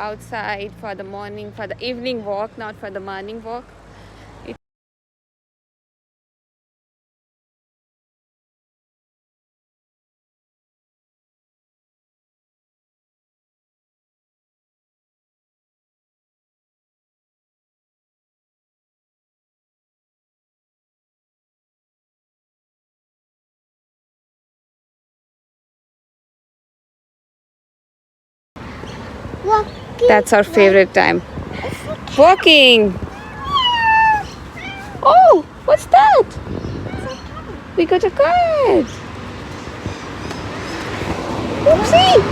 outside for the morning, for the evening walk, not for the morning walk. That's our favorite time. Walking. Oh, what's that? We got a cat. Oopsie.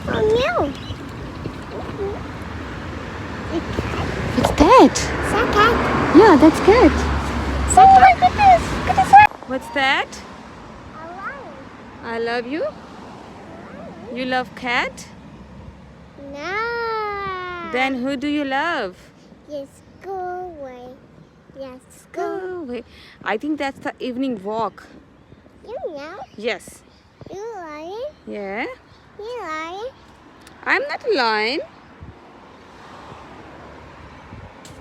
Oh no. What's that? Is that cat? Yeah, that's cat. Oh my goodness. Look at that. What's that? A lion. I love you. You love cat? No. Then who do you love? Yes, go away. Yes, Go away. I think that's the evening walk. You know. Yes. You lion. Yeah. You lion. I'm not a lion.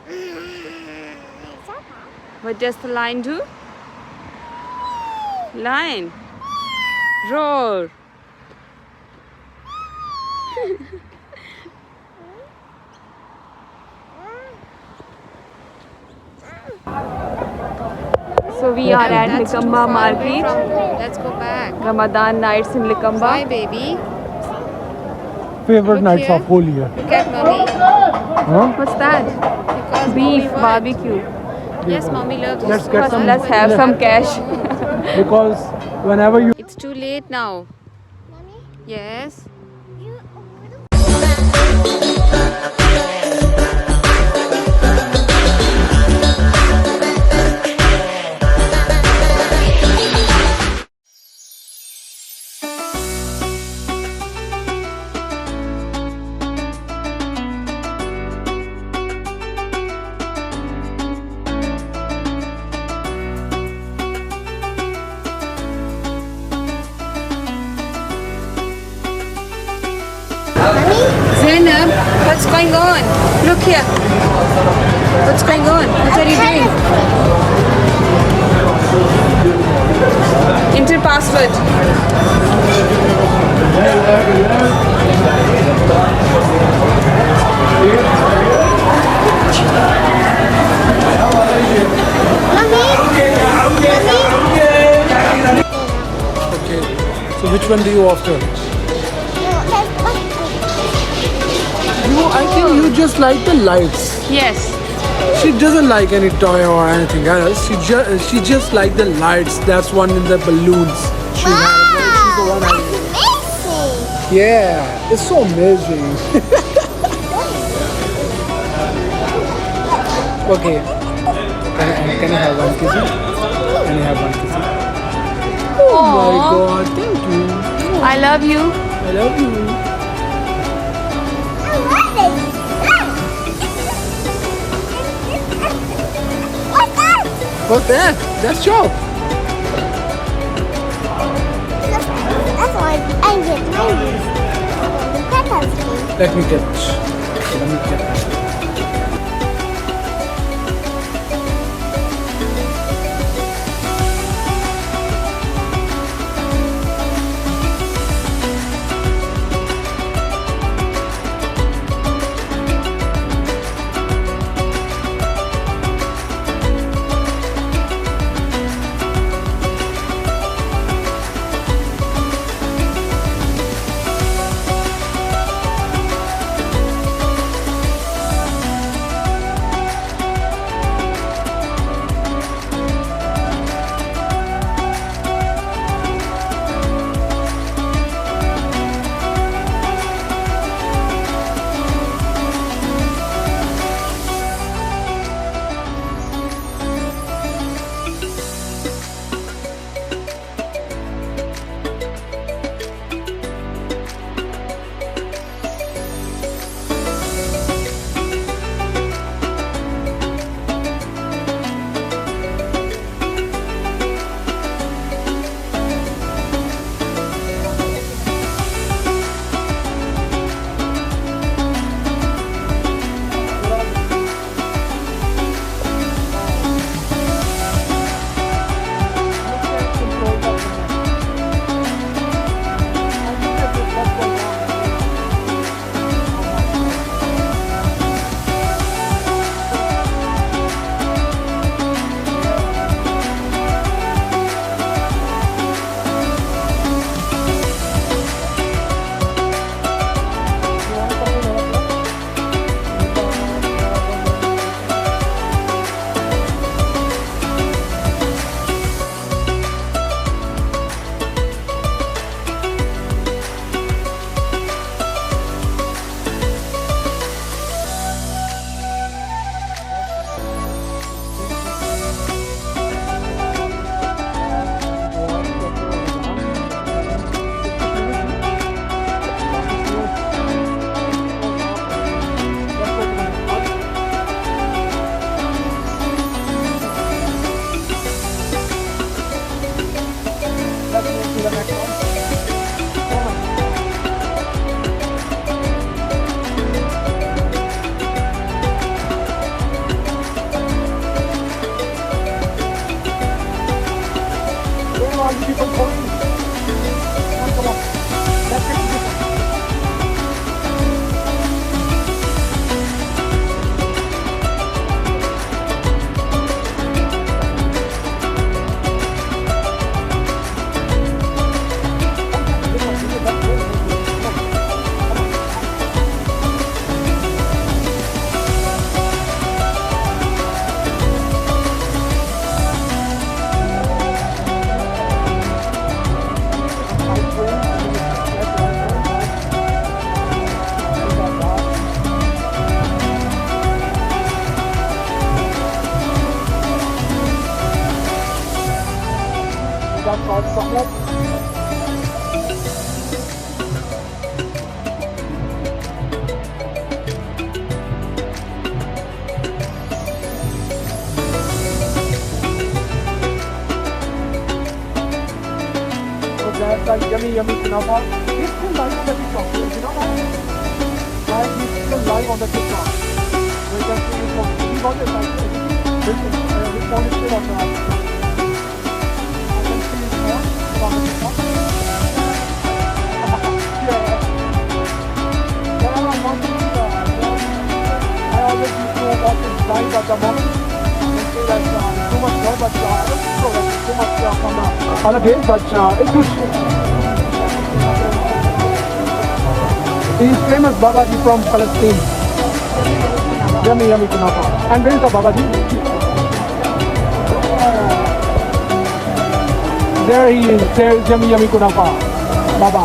It's okay. What does the lion do? Lion. Roar. So we are at Lakemba market. Let's go back. Ramadan Nights in Lakemba. Bye, baby. Favorite Look nights here. of whole year. Look at mommy. Huh? What's that? Because Beef mommy what? barbecue. Yes, mommy loves Let's it. get some- Let's have some cash. Because whenever you It's too late now. Mommy, Yes. you Zainab, what's going on? Look here. What's going on? What are you doing? Enter password. okay. So which one do you after? I think you just like the lights. Yes. She doesn't like any toy or anything else. She just like the lights. That's one in the balloons. She's the one having it. Amazing. Yeah, it's so amazing. Okay. Can I have one kissy? Can I have one kissy? Oh my god, thank you. I love you. I love you. I love it. What's that? What's that? That's Chop. That's why I get my Let me get this. Let me get this. That's yummy, yummy kunafa. It's still live on the TikTok. You know that? It's still live on the TikTok. So you can see it from. We got it like this. This is still on the. I can see it more on the TikTok. Yeah. There are one thing. I always used to watch it live at the moment. You can see that too much more, but I don't think so. That's too much from the other day, but it's good. He is famous Babaji from Palestine. Yummy, yummy kunafa. And where is the Babaji? There he is. There is yummy, yummy kunafa. Baba.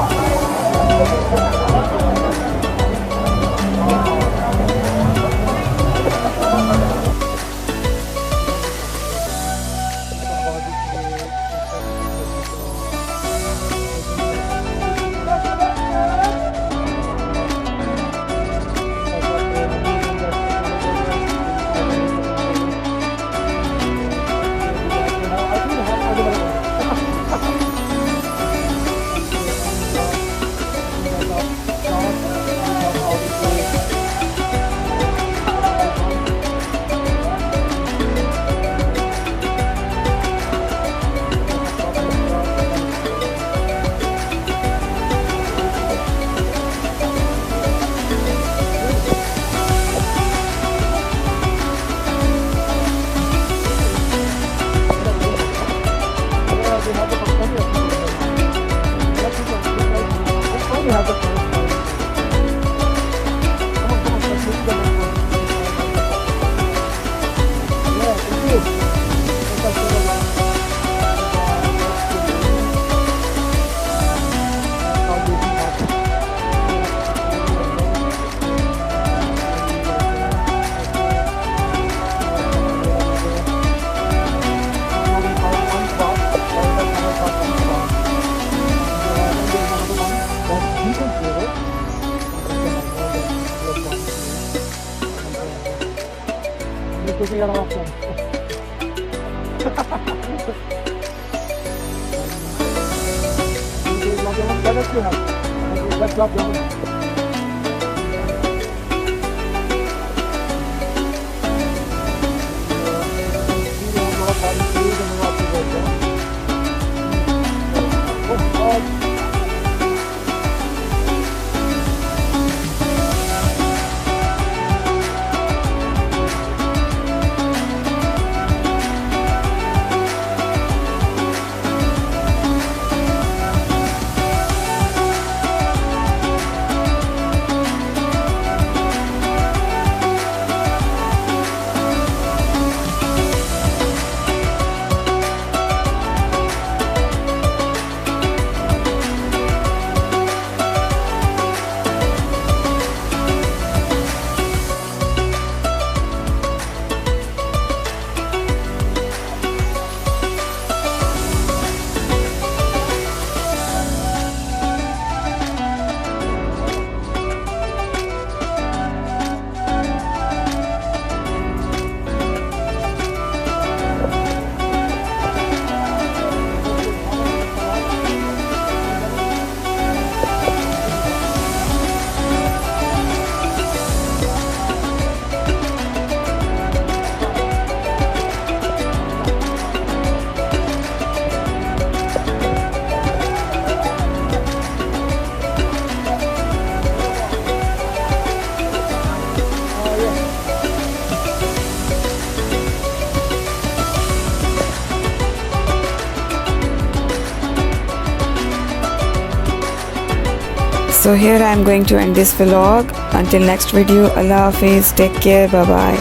So here I am going to end this vlog. Until next video, Allah Hafiz, take care, bye bye.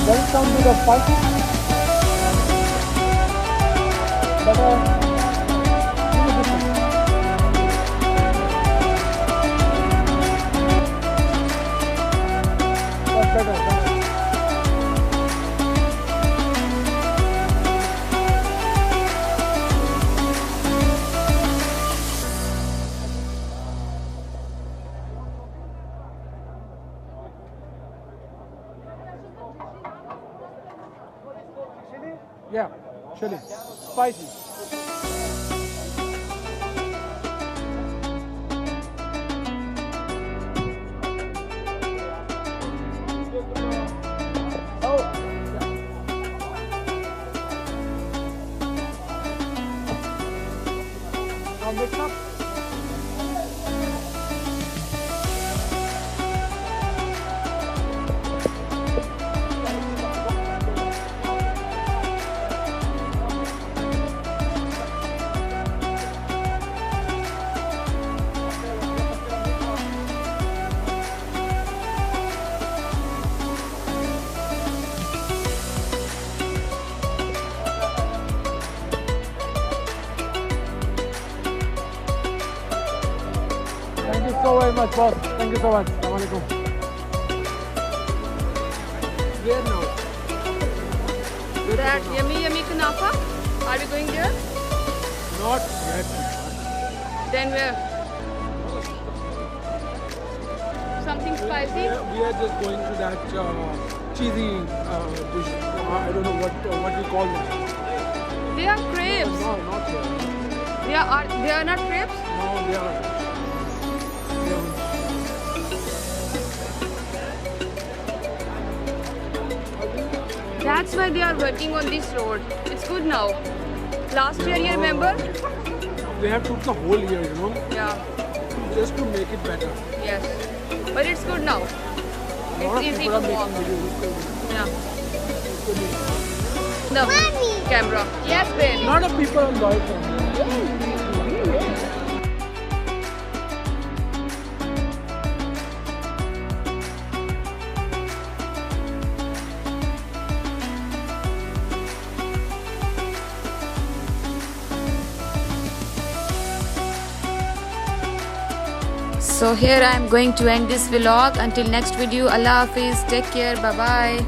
Doesn't sound good as spicy. But really different. That's better. Yeah, chili, spicy. Oh, yeah. Now mix up. Thank you so very much, boss. Thank you so much. Assalamualaikum. Where now? That yummy kunafa. Are we going there? Not yet. Then where? Something spicy? We are just going to that cheesy dish. I don't know what you call them. They are crepes. No, not here. They are not crepes? No, they are. That's why they are working on this road. It's good now. Last year, you remember? They have took the whole year, you know, Yeah. just to make it better. Yes. But it's good now. A lot It's of easy people to are walk. making videos. Yeah. It's good. The Mommy. camera. Yes, babe. Lot of people enjoy it. So here I am going to end this vlog. Until next video, Allah Hafiz, take care, bye bye.